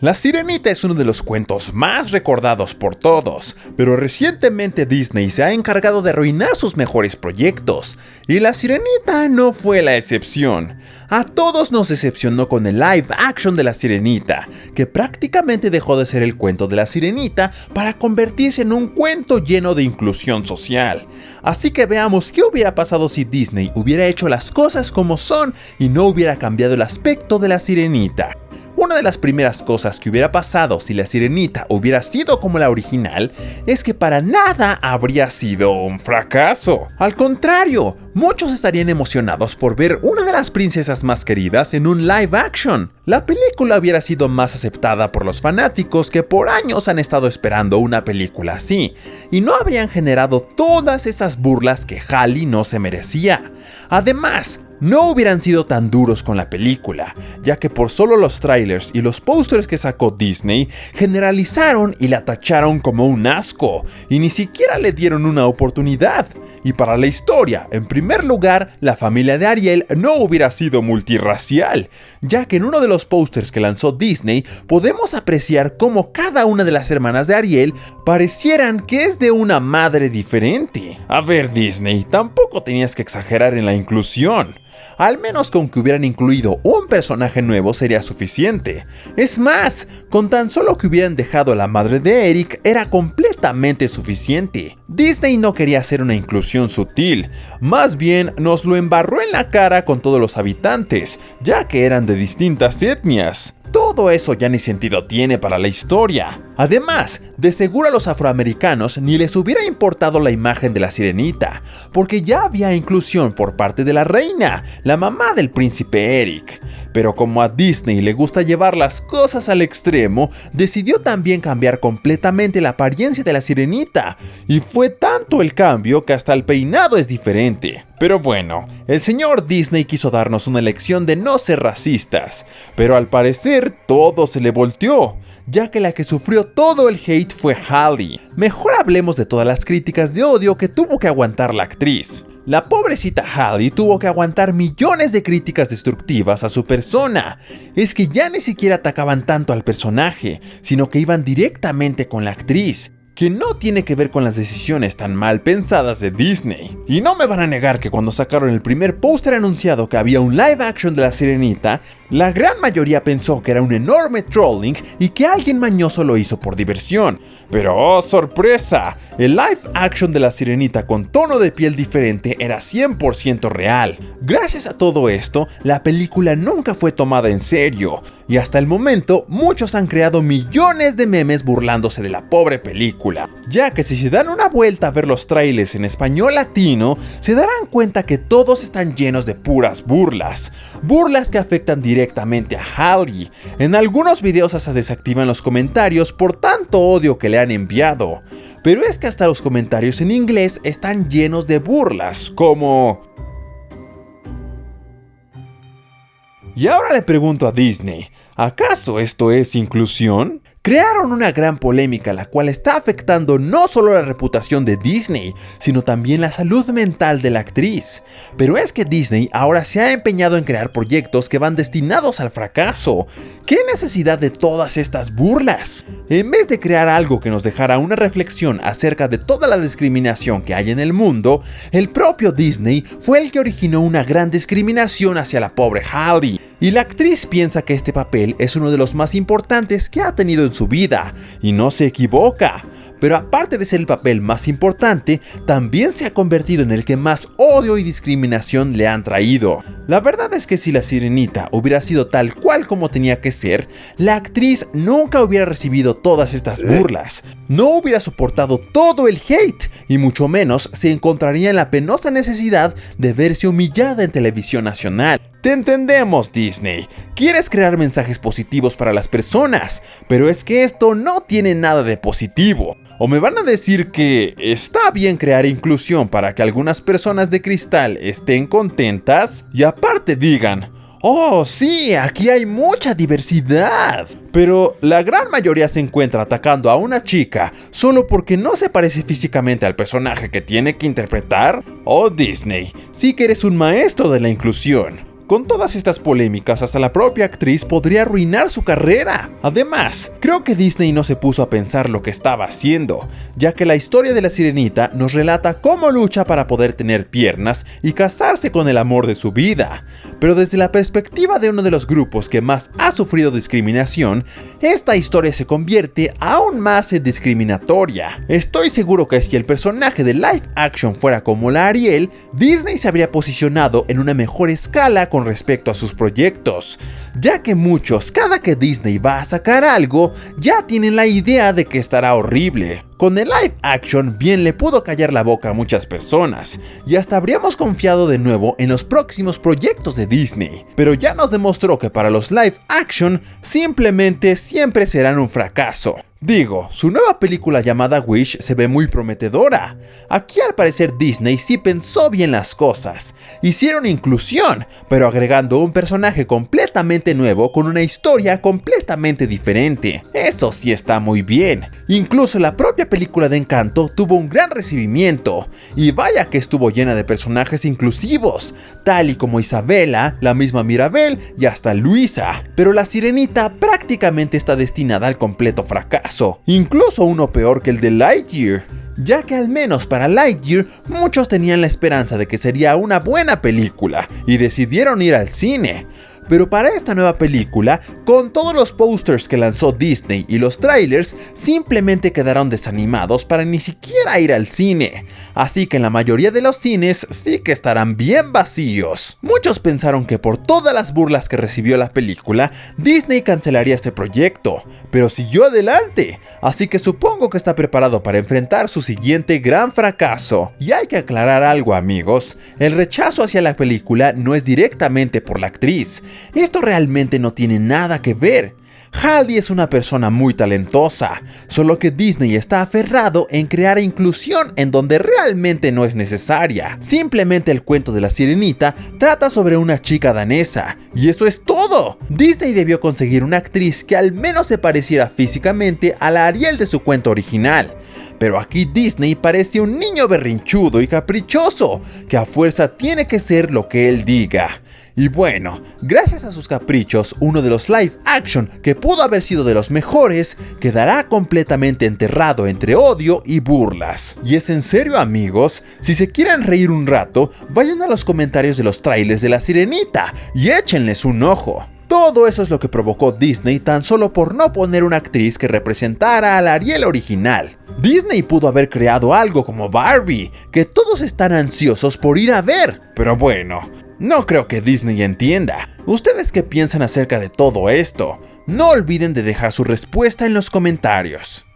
La Sirenita es uno de los cuentos más recordados por todos, pero recientemente Disney se ha encargado de arruinar sus mejores proyectos, y La Sirenita no fue la excepción. A todos nos decepcionó con el live action de La Sirenita, que prácticamente dejó de ser el cuento de La Sirenita para convertirse en un cuento lleno de inclusión social. Así que veamos qué hubiera pasado si Disney hubiera hecho las cosas como son y no hubiera cambiado el aspecto de La Sirenita. Una de las primeras cosas que hubiera pasado si La Sirenita hubiera sido como la original es que para nada habría sido un fracaso. Al contrario, muchos estarían emocionados por ver una de las princesas más queridas en un live action. La película hubiera sido más aceptada por los fanáticos que por años han estado esperando una película así, y no habrían generado todas esas burlas que Halle no se merecía. Además, no hubieran sido tan duros con la película, ya que por solo los trailers y los pósters que sacó Disney, generalizaron y la tacharon como un asco, y ni siquiera le dieron una oportunidad. Y para la historia, en primer lugar, la familia de Ariel no hubiera sido multirracial, ya que en uno de los pósters que lanzó Disney podemos apreciar cómo cada una de las hermanas de Ariel parecieran que es de una madre diferente. A ver, Disney, tampoco tenías que exagerar en la inclusión. Al menos con que hubieran incluido un personaje nuevo sería suficiente. Es más, con tan solo que hubieran dejado a la madre de Eric era completamente suficiente. Disney no quería hacer una inclusión sutil, más bien nos lo embarró en la cara con todos los habitantes, ya que eran de distintas etnias. Todo eso ya ni sentido tiene para la historia. Además, de seguro a los afroamericanos ni les hubiera importado la imagen de la Sirenita, porque ya había inclusión por parte de la reina, la mamá del príncipe Eric. Pero como a Disney le gusta llevar las cosas al extremo, decidió también cambiar completamente la apariencia de la Sirenita, y fue tanto el cambio que hasta el peinado es diferente. Pero bueno, el señor Disney quiso darnos una lección de no ser racistas, pero al parecer todo se le volteó, ya que la que sufrió todo el hate fue Halle. Mejor hablemos de todas las críticas de odio que tuvo que aguantar la actriz. La pobrecita Halle tuvo que aguantar millones de críticas destructivas a su persona. Es que ya ni siquiera atacaban tanto al personaje, sino que iban directamente con la actriz, que no tiene que ver con las decisiones tan mal pensadas de Disney. Y no me van a negar que cuando sacaron el primer póster anunciado que había un live action de La Sirenita, la gran mayoría pensó que era un enorme trolling y que alguien mañoso lo hizo por diversión. Pero ¡oh, sorpresa! El live action de La Sirenita con tono de piel diferente era 100% real. Gracias a todo esto, la película nunca fue tomada en serio, y hasta el momento muchos han creado millones de memes burlándose de la pobre película, ya que si se dan una vuelta a ver los trailers en español latino, se darán cuenta que todos están llenos de puras burlas que afectan directamente a Halle. En algunos videos hasta desactivan los comentarios por tanto odio que le han enviado, pero es que hasta los comentarios en inglés están llenos de burlas, como... Y ahora le pregunto a Disney, ¿acaso esto es inclusión? Crearon una gran polémica la cual está afectando no solo la reputación de Disney, sino también la salud mental de la actriz. Pero es que Disney ahora se ha empeñado en crear proyectos que van destinados al fracaso. ¿Qué necesidad de todas estas burlas? En vez de crear algo que nos dejara una reflexión acerca de toda la discriminación que hay en el mundo, el propio Disney fue el que originó una gran discriminación hacia la pobre Halle. Y la actriz piensa que este papel es uno de los más importantes que ha tenido en su vida, y no se equivoca. Pero aparte de ser el papel más importante, también se ha convertido en el que más odio y discriminación le han traído. La verdad es que si La Sirenita hubiera sido tal cual como tenía que ser, la actriz nunca hubiera recibido todas estas burlas, no hubiera soportado todo el hate, y mucho menos se encontraría en la penosa necesidad de verse humillada en televisión nacional. Te entendemos, Disney. Quieres crear mensajes positivos para las personas, pero es que esto no tiene nada de positivo. O me van a decir que está bien crear inclusión para que algunas personas de cristal estén contentas y aparte digan, ¡oh, sí! Aquí hay mucha diversidad. Pero la gran mayoría se encuentra atacando a una chica solo porque no se parece físicamente al personaje que tiene que interpretar. ¡Oh, Disney! Sí que eres un maestro de la inclusión. Con todas estas polémicas, hasta la propia actriz podría arruinar su carrera. Además, creo que Disney no se puso a pensar lo que estaba haciendo, ya que la historia de la Sirenita nos relata cómo lucha para poder tener piernas y casarse con el amor de su vida. Pero desde la perspectiva de uno de los grupos que más ha sufrido discriminación, esta historia se convierte aún más en discriminatoria. Estoy seguro que si el personaje de live action fuera como la Ariel, Disney se habría posicionado en una mejor escala con respecto a sus proyectos, ya que muchos, cada que Disney va a sacar algo, ya tienen la idea de que estará horrible. Con el live action bien le pudo callar la boca a muchas personas, y hasta habríamos confiado de nuevo en los próximos proyectos de Disney, pero ya nos demostró que para los live action simplemente siempre serán un fracaso. Digo, su nueva película llamada Wish se ve muy prometedora. Aquí al parecer Disney sí pensó bien las cosas. Hicieron inclusión, pero agregando un personaje completamente nuevo con una historia completamente diferente. Eso sí está muy bien. Incluso la propia película de Encanto tuvo un gran recibimiento. Y vaya que estuvo llena de personajes inclusivos, tal y como Isabela, la misma Mirabel y hasta Luisa. Pero la Sirenita prácticamente está destinada al completo fracaso. Incluso uno peor que el de Lightyear, ya que al menos para Lightyear muchos tenían la esperanza de que sería una buena película y decidieron ir al cine. Pero para esta nueva película, con todos los posters que lanzó Disney y los trailers, simplemente quedaron desanimados para ni siquiera ir al cine. Así que en la mayoría de los cines sí que estarán bien vacíos. Muchos pensaron que por todas las burlas que recibió la película, Disney cancelaría este proyecto, pero siguió adelante, así que supongo que está preparado para enfrentar su siguiente gran fracaso. Y hay que aclarar algo, amigos, el rechazo hacia la película no es directamente por la actriz. Esto realmente no tiene nada que ver. Halle es una persona muy talentosa, solo que Disney está aferrado en crear inclusión en donde realmente no es necesaria. Simplemente el cuento de la Sirenita trata sobre una chica danesa, y eso es todo. Disney debió conseguir una actriz que al menos se pareciera físicamente a la Ariel de su cuento original. Pero aquí Disney parece un niño berrinchudo y caprichoso, que a fuerza tiene que ser lo que él diga. Y bueno, gracias a sus caprichos, uno de los live action que pudo haber sido de los mejores, quedará completamente enterrado entre odio y burlas. Y es en serio, amigos, si se quieren reír un rato, vayan a los comentarios de los trailers de la Sirenita y échenles un ojo. Todo eso es lo que provocó Disney tan solo por no poner una actriz que representara a la Ariel original. Disney pudo haber creado algo como Barbie, que todos están ansiosos por ir a ver, pero bueno, no creo que Disney entienda. ¿Ustedes qué piensan acerca de todo esto? No olviden de dejar su respuesta en los comentarios.